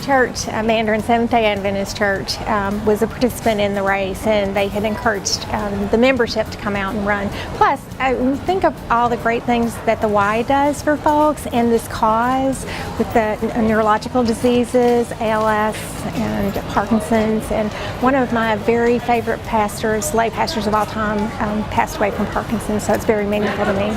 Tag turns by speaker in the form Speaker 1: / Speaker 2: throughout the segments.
Speaker 1: church, Mandarin Seventh-day Adventist Church, was a participant in the race, and they had encouraged the membership to come out and run. Plus, think of all the great things that the Y does for folks and this cause with the neurological diseases, ALS and Parkinson's. And one of my very favorite pastors, lay pastors of all time, passed away from Parkinson's, so it's very meaningful to me.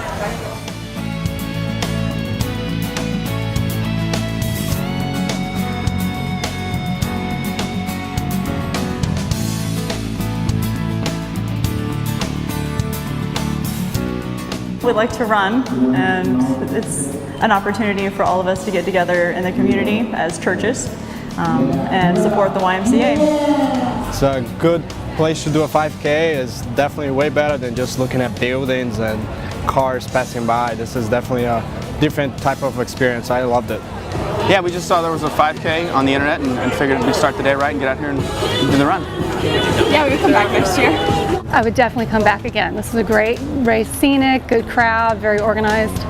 Speaker 2: We like to run, and it's an opportunity for all of us to get together in the community as churches and support the YMCA.
Speaker 3: It's a good place to do a 5K. It's definitely way better than just looking at buildings and cars passing by. This is definitely a different type of experience. I loved it.
Speaker 4: Yeah, we just saw there was a 5K on the internet and figured we'd start the day right and get out here and do the run.
Speaker 5: Yeah, we would come back next year.
Speaker 6: I would definitely come back again. This is a great race, scenic, good crowd, very organized.